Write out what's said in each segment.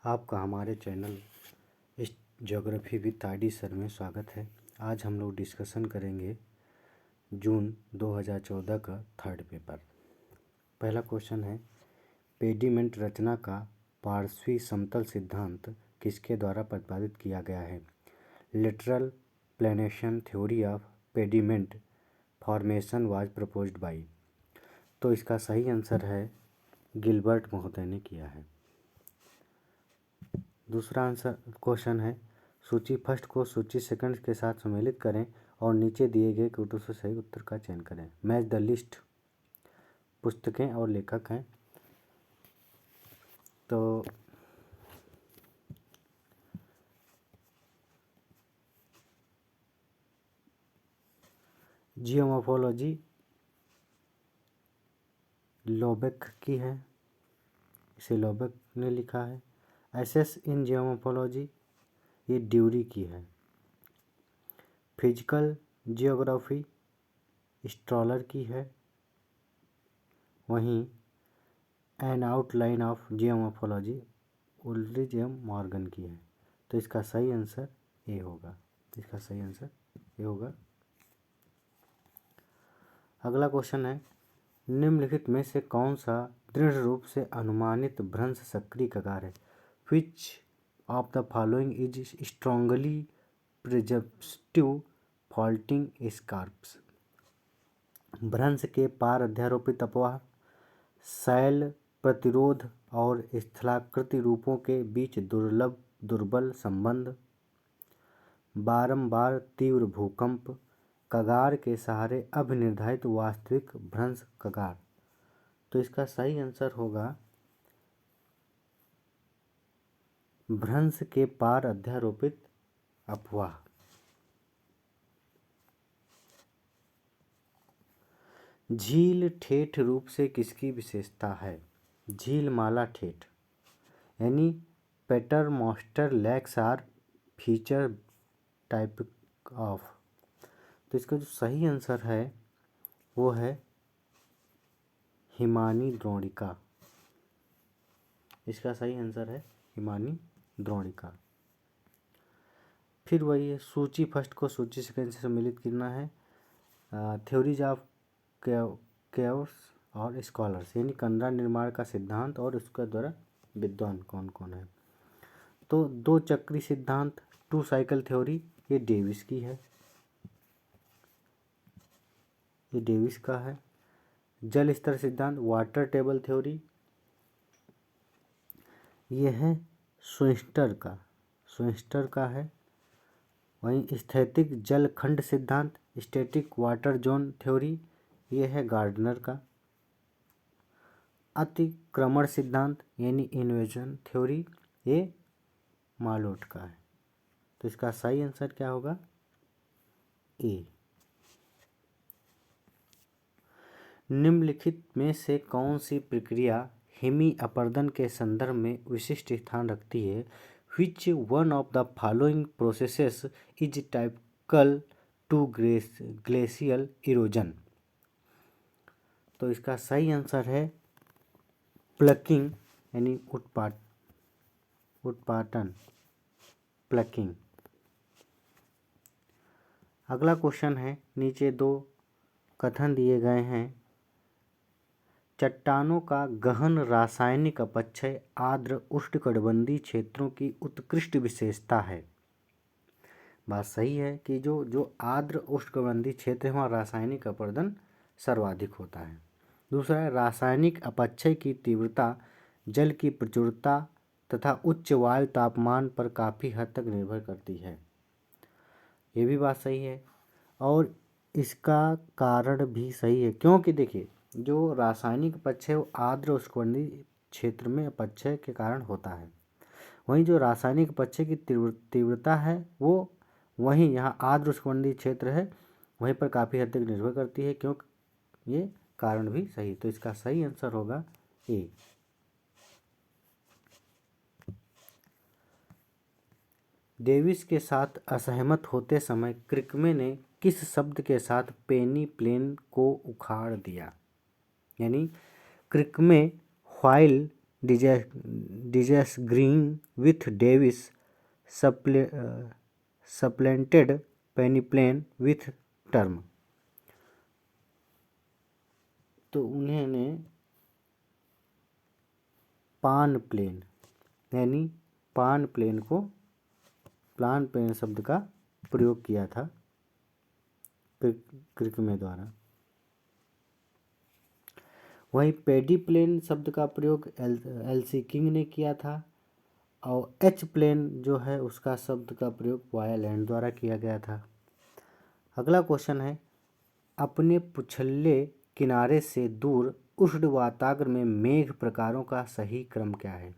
आपका हमारे चैनल इस ज्योग्राफी विद आईडी सर में स्वागत है। आज हम लोग डिस्कशन करेंगे जून 2014 का थर्ड पेपर। पहला क्वेश्चन है, पेडिमेंट रचना का पार्श्वी समतल सिद्धांत किसके द्वारा प्रतिपादित किया गया है? Lateral planation theory of pediment formation was proposed by. तो इसका सही आंसर है गिलबर्ट महोदय ने किया है। दूसरा आंसर क्वेश्चन है, सूची फर्स्ट को सूची सेकंड के साथ सम्मिलित करें और नीचे दिए गए कोटों से सही उत्तर का चयन करें। मैच द लिस्ट पुस्तकें और लेखक हैं। तो जियोमॉर्फोलॉजी लोबेक की है, इसे लोबेक ने लिखा है। एसेस इन जियोमॉर्फोलॉजी ये ड्यूरी की है। फिजिकल जियोग्राफी स्ट्रॉलर की है। वहीं an outline of geomorphology Wooldridge M Morgan की है। तो इसका सही आंसर ए होगा। इसका सही आंसर ए होगा। अगला क्वेश्चन है, निम्नलिखित में से कौन सा दृढ़ रूप से अनुमानित भ्रंश सक्रिय कगार है? Which of the following is strongly presumptive faulting scarps? भ्रंश के पार अध्यारोपित अपवाह, शैल प्रतिरोध और स्थलाकृति रूपों के बीच दुर्बल संबंध, बारंबार तीव्र भूकंप, कगार के सहारे अभिनिर्धारित वास्तविक भ्रंश कगार। तो इसका सही आंसर होगा भ्रंश के पार अध्यारोपित अफवाह। झील ठेठ रूप से किसकी विशेषता है? झील माला ठेठ यानी paternoster lakes are feature type of. तो इसका जो सही आंसर है वो है हिमानी द्रोणिका। इसका सही आंसर है हिमानी द्रोणिका। फिर वही है, सूची फर्स्ट को सूची सेकंड से सम्मिलित करना है। थ्योरीज ऑफ केओस और स्कॉलर्स यानी कंदरा निर्माण का सिद्धांत और उसके द्वारा विद्वान कौन कौन है। तो दो चक्री सिद्धांत टू साइकिल थ्योरी ये डेविस की है, ये डेविस का है। जल स्तर सिद्धांत वाटर टेबल थ्योरी ये है स्विंस्टर का है। वहीं स्थैतिक जल खंड सिद्धांत स्टैटिक वाटर जोन थ्योरी ये है गार्डनर का। अतिक्रमण सिद्धांत यानी इन्वेजन थ्योरी ये मालोट का है। तो इसका सही आंसर क्या होगा? ए। निम्नलिखित में से कौन सी प्रक्रिया हिमी अपरदन के संदर्भ में विशिष्ट स्थान रखती है? Which one of the following processes is typical to glacial erosion? तो इसका सही आंसर है प्लकिंग यानी उत्पाटन प्लकिंग। अगला क्वेश्चन है, नीचे दो कथन दिए गए हैं। चट्टानों का गहन रासायनिक अपक्षय आर्द्र उष्णकटिबंधीय क्षेत्रों की उत्कृष्ट विशेषता है। बात सही है कि जो आर्द्र उष्णकटिबंधीय क्षेत्र है वहाँ रासायनिक अपरदन सर्वाधिक होता है। दूसरा है, रासायनिक अपक्षय की तीव्रता जल की प्रचुरता तथा उच्च वायु तापमान पर काफ़ी हद तक निर्भर करती है। ये भी बात सही है और इसका कारण भी सही है, क्योंकि देखिए जो रासायनिक अपक्षय वो आर्द्र उष्णकटिबंधीय क्षेत्र में अपक्षय के कारण होता है। वहीं जो रासायनिक अपक्षय की तीव्रता है वो वहीं यहाँ आर्द्र उष्णकटिबंधीय क्षेत्र है वहीं पर काफ़ी हद तक निर्भर करती है, क्योंकि ये कारण भी सही। तो इसका सही आंसर होगा ए। डेविस के साथ असहमत होते समय क्रिकमे ने किस शब्द के साथ पेनी प्लेन को उखाड़ दिया? यानी Crickmay while disagreeing with Davis supplanted peneplain with term। तो उन्होंने पान प्लेन यानी पान प्लेन को प्लान प्लेन शब्द का प्रयोग किया था क्रिकमे द्वारा। वहीं पेडी प्लेन शब्द का प्रयोग एलसी किंग ने किया था और एच प्लेन जो है उसका शब्द का प्रयोग वायलैंड द्वारा किया गया था। अगला क्वेश्चन है, अपने पिछले किनारे से दूर उष्ण वातावरण में मेघ प्रकारों का सही क्रम क्या है,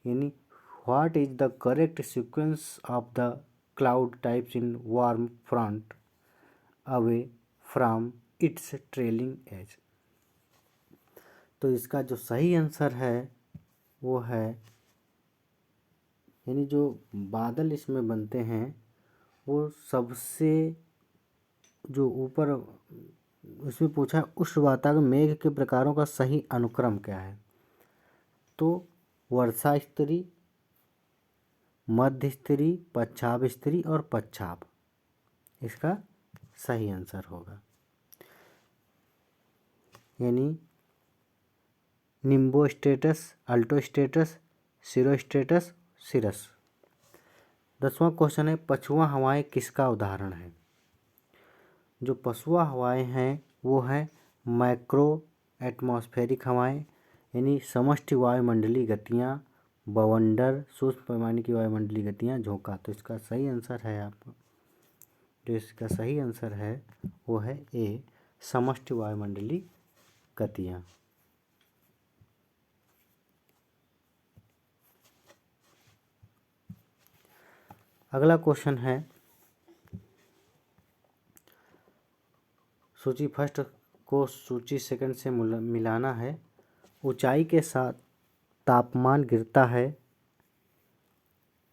यानी what is the correct sequence of the cloud types in warm front away from its trailing edge. तो इसका जो सही आंसर है वो है, यानी जो बादल इसमें बनते हैं वो सबसे जो ऊपर उसमें पूछा उष्ण वातावरण मेघ के प्रकारों का सही अनुक्रम क्या है, तो वर्षा स्तरी, मध्य स्तरी, पच्छाद स्तरी और पच्छाद इसका सही आंसर होगा, यानी निम्बोस्टेटस, अल्टोस्टेटस, सिरोस्टेटस, सिरस। 10वां क्वेश्चन है, पछुआ हवाएं किसका उदाहरण है। जो पछुआ हवाएं हैं वो है मैक्रो एटमॉस्फेरिक हवाएं, यानी समष्टि वायुमंडलीय गतियाँ, बवंडर, सूक्ष्म पैमाने की वायुमंडलीय गतियाँ, झोंका। तो इसका सही आंसर है आपको, जो इसका सही आंसर है वो है ए, समष्टि वायुमंडलीय गतियाँ। अगला क्वेश्चन है, सूची फर्स्ट को सूची सेकंड से मिलाना है। ऊंचाई के साथ तापमान गिरता है,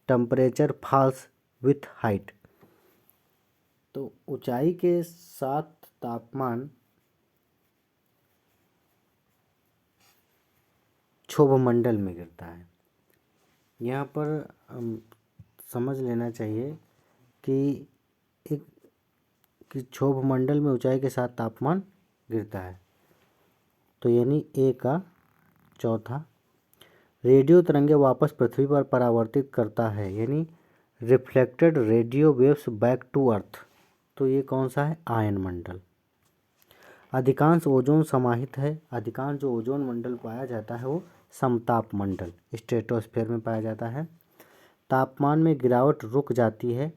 टेम्परेचर फॉल्स विथ हाइट। तो ऊंचाई के साथ तापमान क्षोभमंडल में गिरता है। यहाँ पर समझ लेना चाहिए कि क्षोभमंडल में ऊंचाई के साथ तापमान गिरता है, तो यानी ए का चौथा। रेडियो तरंगे वापस पृथ्वी पर परावर्तित करता है, यानी reflected radio waves back to earth. तो ये कौन सा है, आयन मंडल। अधिकांश ओजोन समाहित है, अधिकांश जो ओजोन मंडल पाया जाता है वो समताप मंडल स्ट्रेटोस्फीयर में पाया जाता है। तापमान में गिरावट रुक जाती है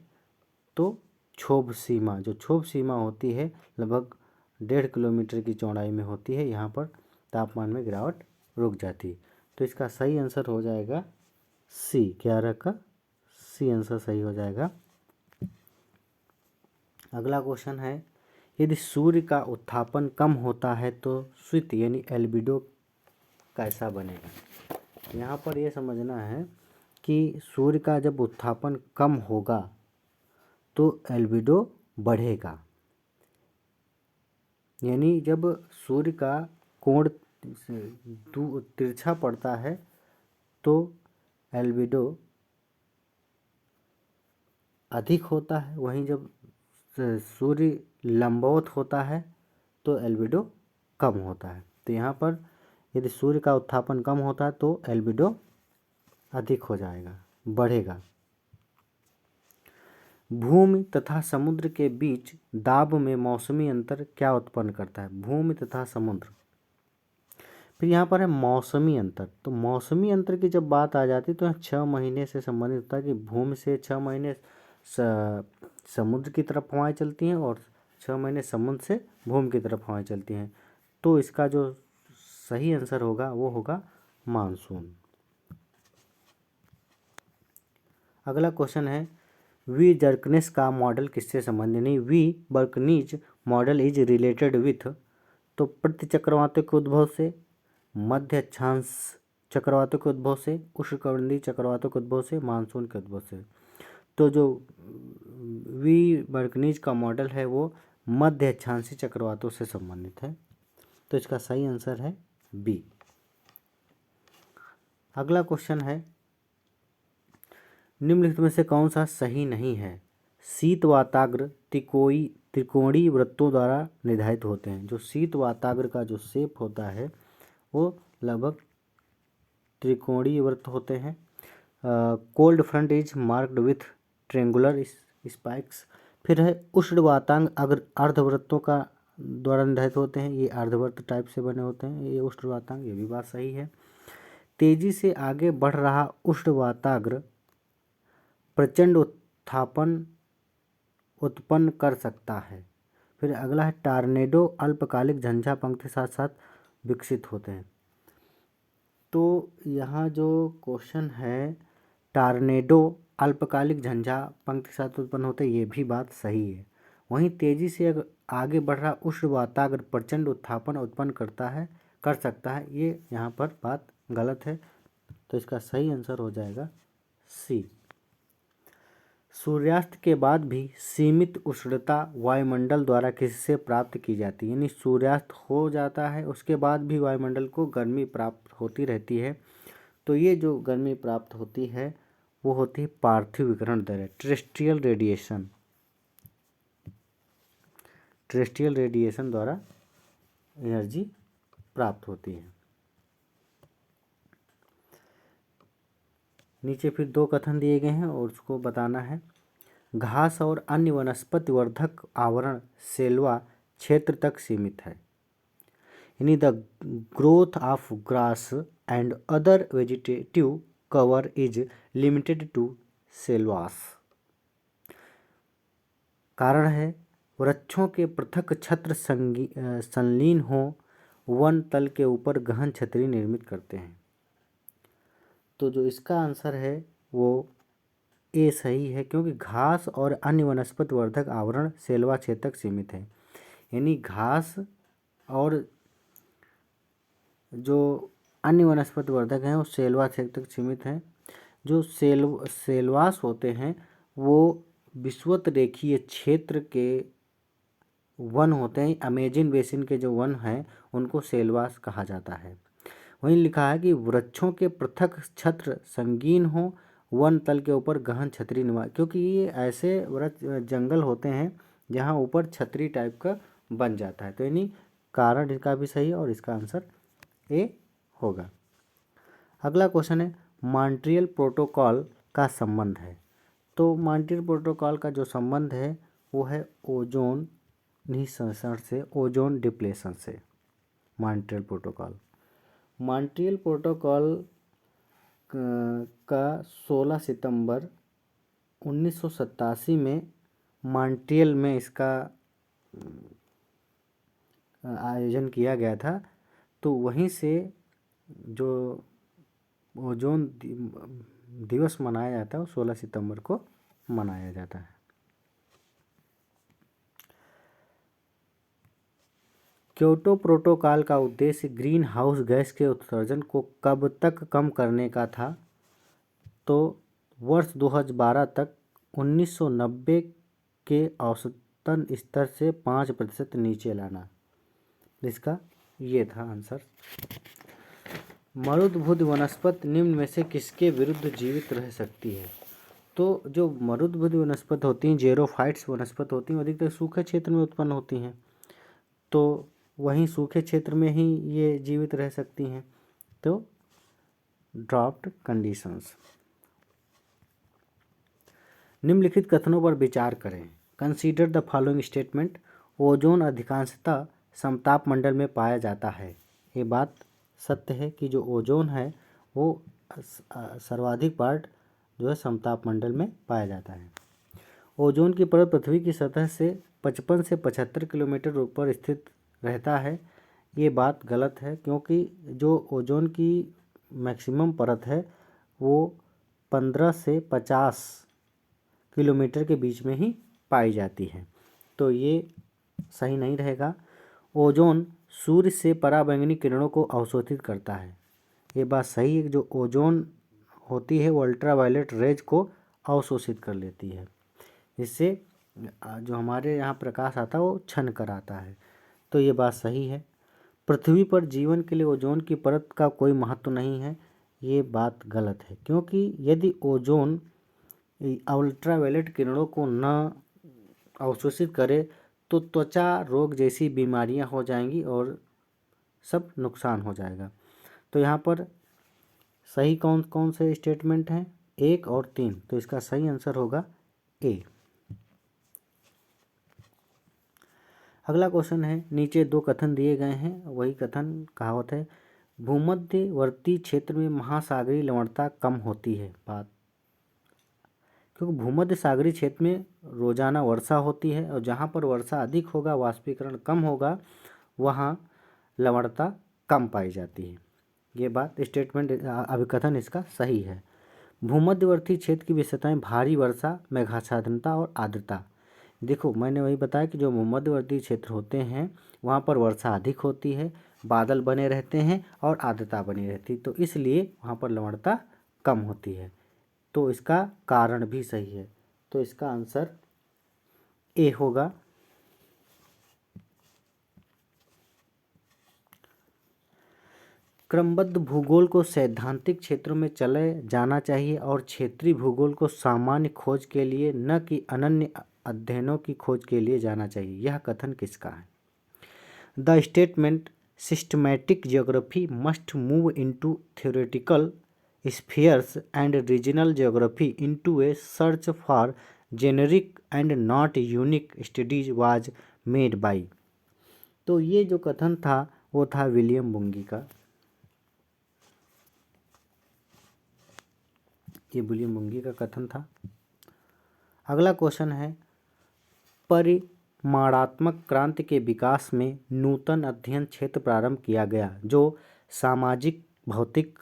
तो क्षोभ सीमा, जो क्षोभ सीमा होती है लगभग 1.5 किलोमीटर की चौड़ाई में होती है, यहाँ पर तापमान में गिरावट रुक जाती है। तो इसका सही आंसर हो जाएगा सी, 11 का सी आंसर सही हो जाएगा। अगला क्वेश्चन है, यदि सूर्य का उत्थापन कम होता है तो स्वित यानी एल्बिडो कैसा बनेगा। यहाँ पर यह समझना है कि सूर्य का जब उत्थापन कम होगा तो एल्बिडो बढ़ेगा, यानी जब सूर्य का कोण तिरछा पड़ता है तो एल्बिडो अधिक होता है, वहीं जब सूर्य लंबवत होता है तो एल्बिडो कम होता है। तो यहाँ पर यदि सूर्य का उत्थापन कम होता है तो एल्बिडो अधिक हो जाएगा, बढ़ेगा। भूमि तथा समुद्र के बीच दाब में मौसमी अंतर क्या उत्पन्न करता है, भूमि तथा समुद्र। फिर यहाँ पर है मौसमी अंतर। तो मौसमी अंतर की जब बात आ जाती है तो यहाँ 6 महीने से संबंधित होता है कि भूमि से 6 महीने समुद्र की तरफ हवाएं चलती हैं और 6 महीने समुद्र से भूमि की तरफ हवाएं चलती हैं। तो इसका जो सही आंसर होगा वो होगा मानसून। अगला क्वेश्चन है, वी जर्कनेस का मॉडल किससे संबंधित, नहीं V Bjerknes model is related with. तो प्रतिचक्रवातों के उद्भव से, मध्य अक्षांश चक्रवातों के उद्भव से, उष्णकटिबंधीय चक्रवातों के उद्भव से, मानसून के उद्भव से। तो जो वी बर्कनीज का मॉडल है वो मध्य अक्षांशीय चक्रवातों से संबंधित है। तो इसका सही आंसर है बी। अगला क्वेश्चन है, निम्नलिखित में से कौन सा सही नहीं है? शीत वाताग्र त्रिकोणीय वृत्तों द्वारा निर्धारित होते हैं। जो शीत वाताग्र का जो शेप होता है वो लगभग त्रिकोणीय वृत्त होते हैं। Cold front is marked with triangular spikes. फिर है उष्ण वातांग अगर अर्धवृत्तों का द्वारा निर्धारित होते हैं, ये अर्धवृत्त टाइप से बने होते हैं, ये उष्ण वातांग, ये भी बात सही है। तेजी से आगे बढ़ रहा उष्ण वाताग्र प्रचंड उत्थापन उत्पन्न कर सकता है। फिर अगला है, टॉर्नेडो अल्पकालिक झंझा पंख के साथ साथ विकसित होते हैं। तो यहाँ जो क्वेश्चन है, टॉर्नेडो अल्पकालिक झंझा पंख के साथ उत्पन्न होते हैं, ये भी बात सही है। वहीं तेजी से अगर आगे बढ़ रहा उष्ण वाताग्र प्रचंड उत्थापन उत्पन्न कर सकता है, ये यहाँ पर बात गलत है। तो इसका सही आंसर हो जाएगा सी। सूर्यास्त के बाद भी सीमित उष्णता वायुमंडल द्वारा किससे प्राप्त की जाती है? यानी सूर्यास्त हो जाता है, उसके बाद भी वायुमंडल को गर्मी प्राप्त होती रहती है। तो ये जो गर्मी प्राप्त होती है वो होती है पार्थिव विकिरण द्वारा, टेरेस्ट्रियल रेडिएशन द्वारा एनर्जी प्राप्त होती है। नीचे फिर दो कथन दिए गए हैं और उसको बताना है। घास और अन्य वनस्पति वर्धक आवरण सेल्वा क्षेत्र तक सीमित है। यानी the growth of grass and other vegetative cover is limited to selvas. कारण है, वृक्षों के पृथक छत्र संलीन हो वन तल के ऊपर गहन छतरी निर्मित करते हैं। तो जो इसका आंसर है वो ए सही है, क्योंकि घास और अन्य वनस्पति वर्धक आवरण सेल्वा क्षेत्र तक सीमित है। यानी घास और जो अन्य वनस्पति वर्धक हैं वो सेल्वा क्षेत्र तक सीमित हैं। जो सेल्वास होते हैं वो विषुवत रेखीय क्षेत्र के वन होते हैं। अमेजन बेसिन के जो वन हैं उनको सेल्वास कहा जाता है। वहीं लिखा है कि वृक्षों के पृथक छत्र संगीन हो वन तल के ऊपर गहन छतरी नुमा, क्योंकि ये ऐसे वृक्ष जंगल होते हैं जहाँ ऊपर छतरी टाइप का बन जाता है। तो यानी कारण इसका भी सही है और इसका आंसर ए होगा। अगला क्वेश्चन है, मॉन्ट्रियल प्रोटोकॉल का संबंध है। तो मॉन्ट्रियल प्रोटोकॉल का जो संबंध है वो है ओजोन निःसरण से, ओजोन डिप्लेशन से। मॉन्ट्रियल प्रोटोकॉल का 16 सितंबर 1987 में मॉन्ट्रियल में इसका आयोजन किया गया था। तो वहीं से जो ओजोन दिवस मनाया जाता है वो 16 सितंबर को मनाया जाता है। क्योटो प्रोटोकॉल का उद्देश्य ग्रीन हाउस गैस के उत्सर्जन को कब तक कम करने का था? तो वर्ष 2012 तक 1990 के औसतन स्तर से 5% नीचे लाना। इसका ये था आंसर। मरुद्भुज वनस्पति निम्न में से किसके विरुद्ध जीवित रह सकती है? तो जो मरुद्भुज वनस्पति होती हैं, जेरोफाइट्स वनस्पति होती हैं, अधिकतर सूखे क्षेत्र में उत्पन्न होती हैं। तो वहीं सूखे क्षेत्र में ही ये जीवित रह सकती हैं। तो ड्राफ्ट कंडीशंस। निम्नलिखित कथनों पर विचार करें। Consider the following statement. Ozone अधिकांशतः समताप मंडल में पाया जाता है। ये बात सत्य है कि जो ओजोन है वो सर्वाधिक पार्ट जो है समताप मंडल में पाया जाता है। ओजोन की परत पृथ्वी की सतह से 55 से 75 किलोमीटर ऊपर स्थित रहता है। ये बात गलत है, क्योंकि जो ओजोन की मैक्सिमम परत है वो 15 से 50 किलोमीटर के बीच में ही पाई जाती है। तो ये सही नहीं रहेगा। ओजोन सूर्य से पराबैंगनी किरणों को अवशोषित करता है। ये बात सही है कि जो ओजोन होती है वो अल्ट्रावायलेट रेज को अवशोषित कर लेती है, जिससे जो हमारे यहाँ प्रकाश आता है वो छन कर आता है। तो ये बात सही है। पृथ्वी पर जीवन के लिए ओजोन की परत का कोई महत्व नहीं है। ये बात गलत है, क्योंकि यदि ओजोन अल्ट्रावायलेट किरणों को न अवशोषित करे तो त्वचा रोग जैसी बीमारियां हो जाएंगी और सब नुकसान हो जाएगा। तो यहाँ पर सही कौन कौन से स्टेटमेंट हैं, 1 और 3, तो इसका सही आंसर होगा ए। अगला क्वेश्चन है, नीचे 2 कथन दिए गए हैं, वही कथन कहावत है, भूमध्यवर्ती क्षेत्र में महासागरीय लवणता कम होती है। बात, क्योंकि भूमध्य सागरीय क्षेत्र में रोजाना वर्षा होती है और जहाँ पर वर्षा अधिक होगा, वाष्पीकरण कम होगा, वहाँ लवणता कम पाई जाती है। ये बात स्टेटमेंट अभिकथन इसका सही है। भूमध्यवर्ती क्षेत्र की विशेषताएं भारी वर्षा, मेघाच्छादनता और आर्द्रता। देखो, मैंने वही बताया कि जो भूमध्यवर्ती क्षेत्र होते हैं वहाँ पर वर्षा अधिक होती है, बादल बने रहते हैं और आर्द्रता बनी रहती है, तो इसलिए वहाँ पर लवणता कम होती है। तो इसका कारण भी सही है, तो इसका आंसर ए होगा। क्रमबद्ध भूगोल को सैद्धांतिक क्षेत्रों में चले जाना चाहिए और क्षेत्रीय भूगोल को सामान्य खोज के लिए न कि अनन्य अध्ययनों की खोज के लिए जाना चाहिए। यह कथन किसका है? The statement systematic geography must move into theoretical spheres and regional geography into a search for generic and not unique studies was made by। तो ये जो कथन था वो था विलियम बुंगी का। ये विलियम बुंगी का कथन था। अगला क्वेश्चन है, परिमाणात्मक क्रांति के विकास में नूतन अध्ययन क्षेत्र प्रारंभ किया गया जो सामाजिक भौतिक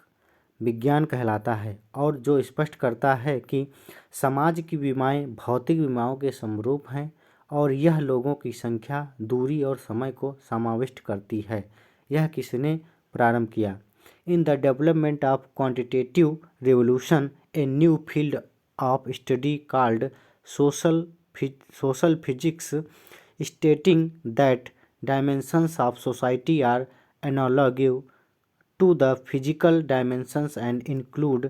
विज्ञान कहलाता है और जो स्पष्ट करता है कि समाज की विमाएँ भौतिक विमाओं के समरूप हैं और यह लोगों की संख्या, दूरी और समय को समाविष्ट करती है। यह किसने प्रारंभ किया? In the development of quantitative revolution a new field of study called social physics stating that dimensions of society are analog to the physical dimensions and include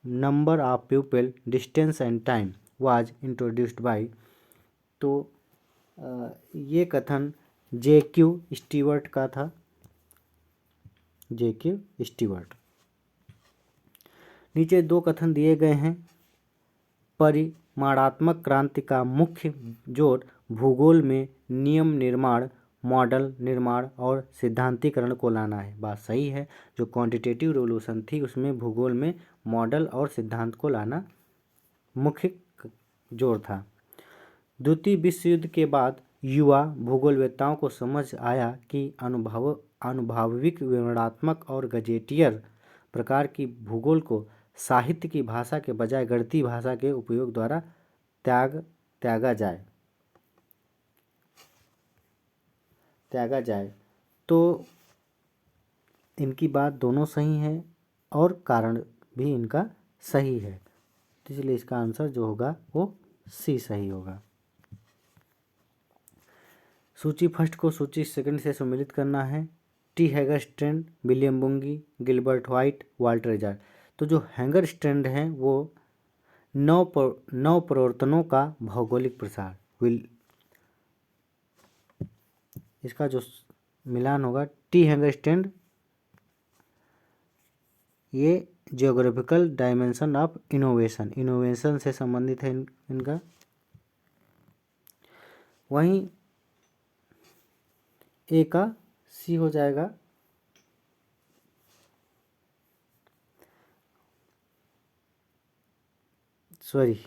number of people, distance and time was introduced by। तो ये कथन J.Q. Stewart का था। J.Q. Stewart. नीचे 2 कथन दिए गए हैं। परिमाणात्मक क्रांति का मुख्य जोर भूगोल में नियम निर्माण, मॉडल निर्माण और सिद्धांतीकरण को लाना है। बात सही है। जो क्वांटिटेटिव रिवोल्यूशन थी उसमें भूगोल में मॉडल और सिद्धांत को लाना मुख्य जोर था। द्वितीय विश्व युद्ध के बाद युवा भूगोलवेत्ताओं को समझ आया कि अनुभवात्मक, विवरणात्मक और गजेटियर प्रकार की भूगोल को साहित्य की भाषा के बजाय गणितीय भाषा के उपयोग द्वारा त्यागा जाए। तो इनकी बात दोनों सही है और कारण भी इनका सही है, इसलिए इसका आंसर जो होगा वो सी सही होगा। सूची फर्स्ट को सूची सेकंड से सम्मिलित करना है। T Hagerstrand, William Bunge, Gilbert White, Walter Isard. तो जो हैगरस्ट्रैंड हैं वो नौ प्रवर्तनों का भौगोलिक प्रसार, इसका जो मिलान होगा टी हैगरस्ट्रैंड, ये जियोग्राफिकल डायमेंशन ऑफ इनोवेशन से संबंधित है इनका। वहीं ए का सी हो जाएगा। सॉरी,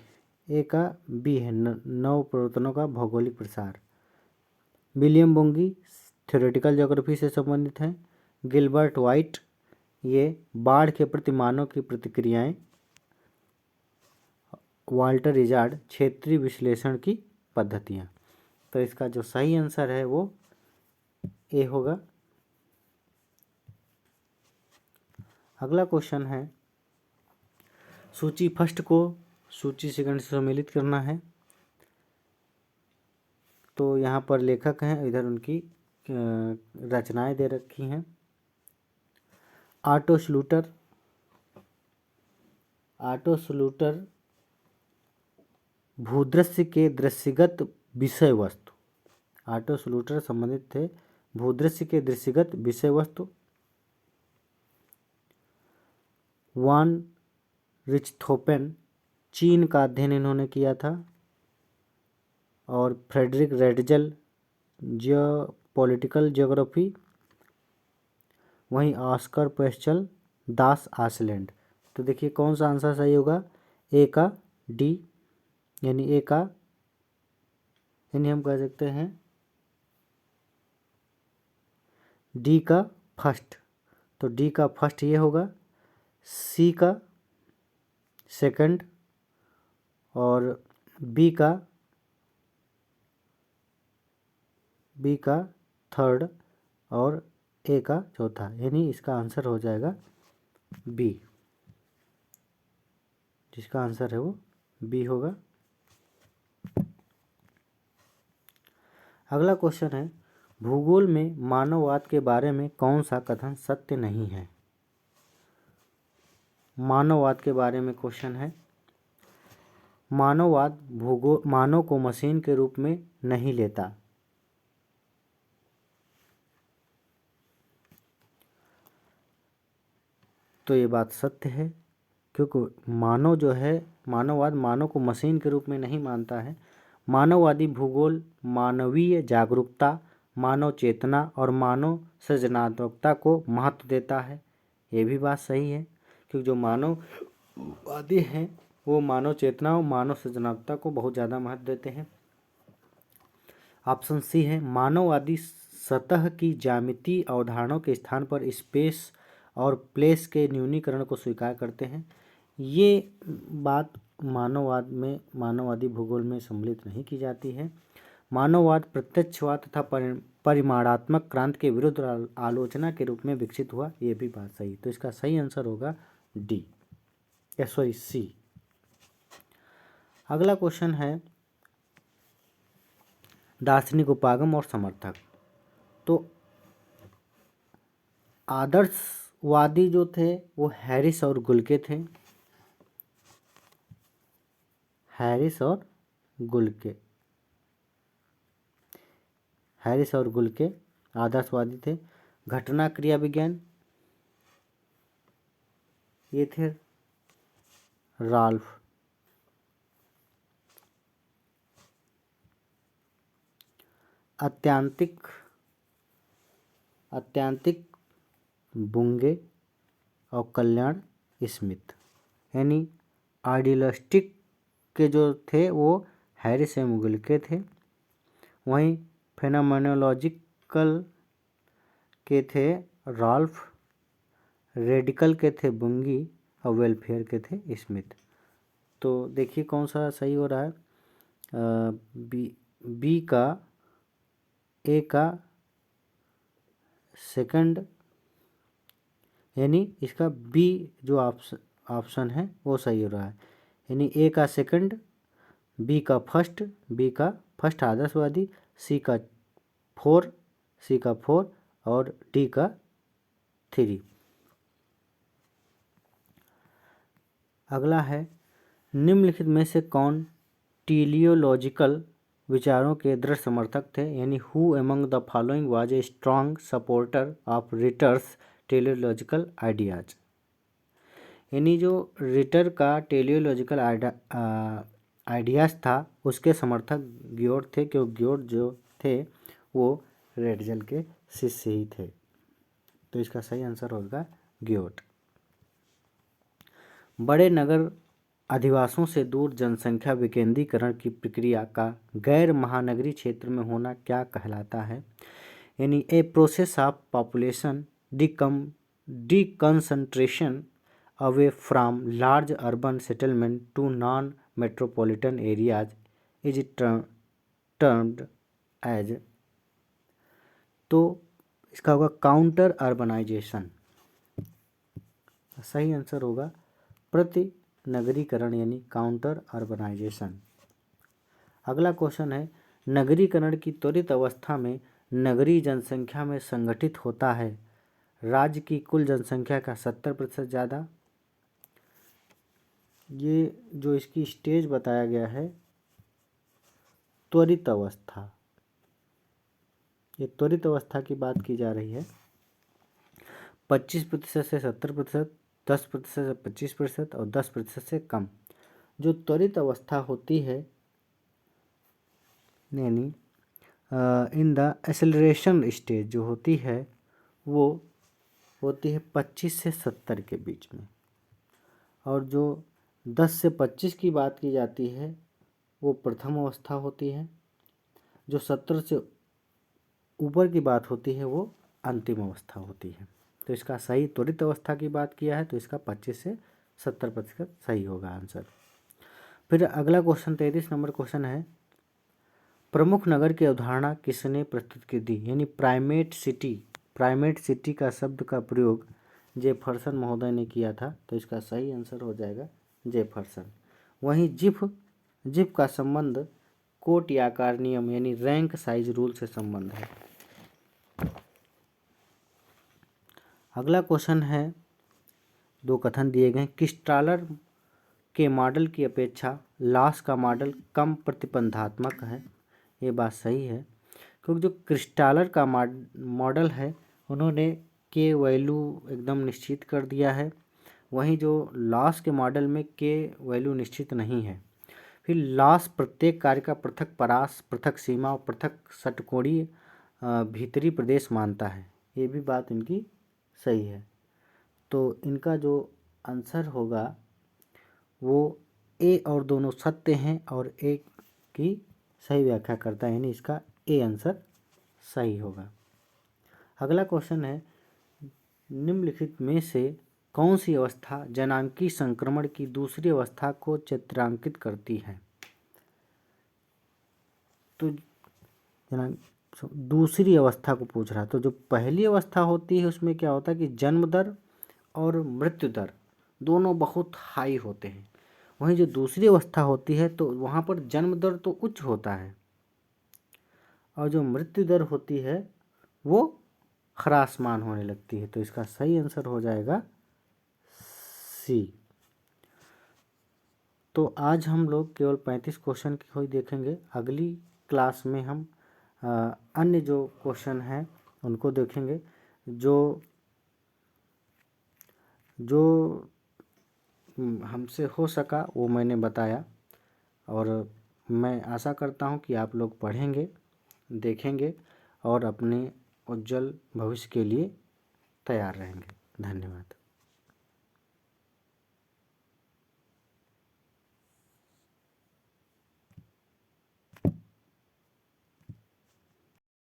ए का बी है, नौ प्रवर्तनों का भौगोलिक प्रसार। विलियम बुंगी थ्योरेटिकल ज्योग्राफी से संबंधित हैं। गिलबर्ट व्हाइट ये बाढ़ के प्रतिमानों की प्रतिक्रियाएं। वाल्टर इजार्ड क्षेत्रीय विश्लेषण की पद्धतियां। तो इसका जो सही आंसर है वो ए होगा। अगला क्वेश्चन है, सूची फर्स्ट को सूची सेकंड से सम्मिलित करना है। तो यहाँ पर लेखक हैं, इधर उनकी रचनाएं दे रखी हैं। ऑटो श्लूटर, ऑटो सॉल्यूटर भूदृश्य के दृश्यगत विषय वस्तु, ऑटो सॉल्यूटर संबंधित थे भूदृश्य के दृश्यगत विषय वस्तु। वान रिचथोपेन चीन का अध्ययन इन्होंने किया था। और फ्रेडरिक रेडजल जियोपॉलिटिकल ज्योग्राफी। वहीं ऑस्कर पेस्चल दास आइसलैंड। तो देखिए कौन सा आंसर सही होगा, ए का डी, यानी ए का, यानी हम कह सकते हैं डी का फर्स्ट, तो डी का फर्स्ट ये होगा, सी का सेकंड, और बी का थर्ड, और ए का चौथा, यानी इसका आंसर हो जाएगा बी, जिसका आंसर है वो बी होगा। अगला क्वेश्चन है, भूगोल में मानववाद के बारे में कौन सा कथन सत्य नहीं है। मानववाद के बारे में क्वेश्चन है, मानववाद मानव को मशीन के रूप में नहीं लेता। तो ये बात सत्य है, क्योंकि मानव जो है, मानववाद मानव को मशीन के रूप में नहीं मानता है। मानववादी भूगोल मानवीय जागरूकता, मानव चेतना और मानव सृजनात्मकता को महत्व देता है। ये भी बात सही है, क्योंकि जो मानववादी हैं वो मानव चेतना और मानव सृजनात्मकता को बहुत ज़्यादा महत्व देते हैं। ऑप्शन सी है, मानववादी सतह की ज्यामितीय अवधारणाओं के स्थान पर स्पेस और प्लेस के न्यूनीकरण को स्वीकार करते हैं। ये बात मानववादी भूगोल में सम्मिलित नहीं की जाती है। मानववाद प्रत्यक्षवाद तथा परिमाणात्मक क्रांति के विरुद्ध आलोचना के रूप में विकसित हुआ। ये भी बात सही, तो इसका सही आंसर होगा डी, सॉरी सी। अगला क्वेश्चन है, दार्शनिक उपागम और समर्थक। तो आदर्शवादी जो थे वो हैरिस और गुल्के थे, हैरिस और गुल्के आदर्शवादी थे। घटना क्रिया विज्ञान, ये थे राल्फ। अत्यांतिक बुंगे और कल्याण स्मिथ, यानी आइडियलिस्टिक के जो थे वो हैरिस एवं गुल्के थे। वहीं फेनोमेनोलॉजिकल के थे राल्फ, रेडिकल के थे बुंगी और वेलफेयर के थे स्मिथ। तो देखिए कौन सा सही हो रहा है, बी का, ए का सेकंड, यानी इसका बी जो ऑप्शन है वो सही हो रहा है, यानी ए का सेकंड, बी का फर्स्ट आदर्शवादी, सी का फोर और डी का 3। अगला है, निम्नलिखित में से कौन टेलियोलॉजिकल विचारों के दृढ़ समर्थक थे, यानी who among the following was a strong supporter of Ritter's teleological ideas. यानी जो रिटर का टेलियोलॉजिकल आइडियाज था उसके समर्थक ग्योट थे, क्योंकि ग्योट जो थे वो रेडजल के शिष्य ही थे। तो इसका सही आंसर होगा ग्योट। बड़े नगर अधिवासों से दूर जनसंख्या विकेंद्रीकरण की प्रक्रिया का गैर महानगरीय क्षेत्र में होना क्या कहलाता है, यानी a process of population deconcentration away from large urban settlement to non metropolitan areas is termed as. तो इसका होगा काउंटर अर्बनाइजेशन। सही आंसर होगा प्रति नगरीकरण, यानी काउंटर अर्बनाइजेशन। अगला क्वेश्चन है, नगरीकरण की त्वरित अवस्था में नगरीय जनसंख्या में संगठित होता है राज्य की कुल जनसंख्या का 70% ज़्यादा, ये जो इसकी स्टेज बताया गया है त्वरित अवस्था, ये त्वरित अवस्था की बात की जा रही है। 25% से 70%, 10% से 25% और 10% से कम। जो त्वरित अवस्था होती है यानी इन द एक्सेलरेशन स्टेज जो होती है वो होती है 25 से 70 के बीच में, और जो 10 से 25 की बात की जाती है वो प्रथम अवस्था होती है। जो 70 से ऊपर की बात होती है वो अंतिम अवस्था होती है। तो इसका सही त्वरित अवस्था की बात किया है तो इसका 25 से 70% सही होगा आंसर। फिर अगला क्वेश्चन 33 नंबर क्वेश्चन है, प्रमुख नगर की अवधारणा किसने प्रस्तुत की थी? यानी प्राइमेट सिटी का शब्द का प्रयोग जेफरसन महोदय ने किया था, तो इसका सही आंसर हो जाएगा जेफरसन। वहीं जिफ का संबंध कोट आकार नियम यानी रैंक साइज रूल से संबंध है। अगला क्वेश्चन है, दो कथन दिए गए, क्रिस्टालर के मॉडल की अपेक्षा लॉस का मॉडल कम प्रतिबंधात्मक है। ये बात सही है, क्योंकि जो क्रिस्टालर का मॉडल है उन्होंने के वैल्यू एकदम निश्चित कर दिया है, वहीं जो लॉस के मॉडल में के वैल्यू निश्चित नहीं है। फिर लॉस प्रत्येक कार्य का पृथक परास, पृथक सीमा और पृथक षटकोणीय भीतरी प्रदेश मानता है। ये भी बात इनकी सही है। तो इनका जो आंसर होगा वो ए और दोनों सत्य हैं और ए की सही व्याख्या करता है, यानी इसका ए आंसर सही होगा। अगला क्वेश्चन है, निम्नलिखित में से कौन सी अवस्था जनांकी संक्रमण की दूसरी अवस्था को चित्रांकित करती है? तो दूसरी अवस्था को पूछ रहा है, तो जो पहली अवस्था होती है उसमें क्या होता है कि जन्म दर और मृत्यु दर दोनों बहुत हाई होते हैं। वहीं जो दूसरी अवस्था होती है तो वहाँ पर जन्म दर तो उच्च होता है और जो मृत्यु दर होती है वो ह्रासमान होने लगती है। तो इसका सही आंसर हो जाएगा सी। तो आज हम लोग केवल 35 क्वेश्चन की ही देखेंगे। अगली क्लास में हम अन्य जो क्वेश्चन हैं उनको देखेंगे। जो हमसे हो सका वो मैंने बताया, और मैं आशा करता हूँ कि आप लोग पढ़ेंगे, देखेंगे और अपने उज्जवल भविष्य के लिए तैयार रहेंगे। धन्यवाद।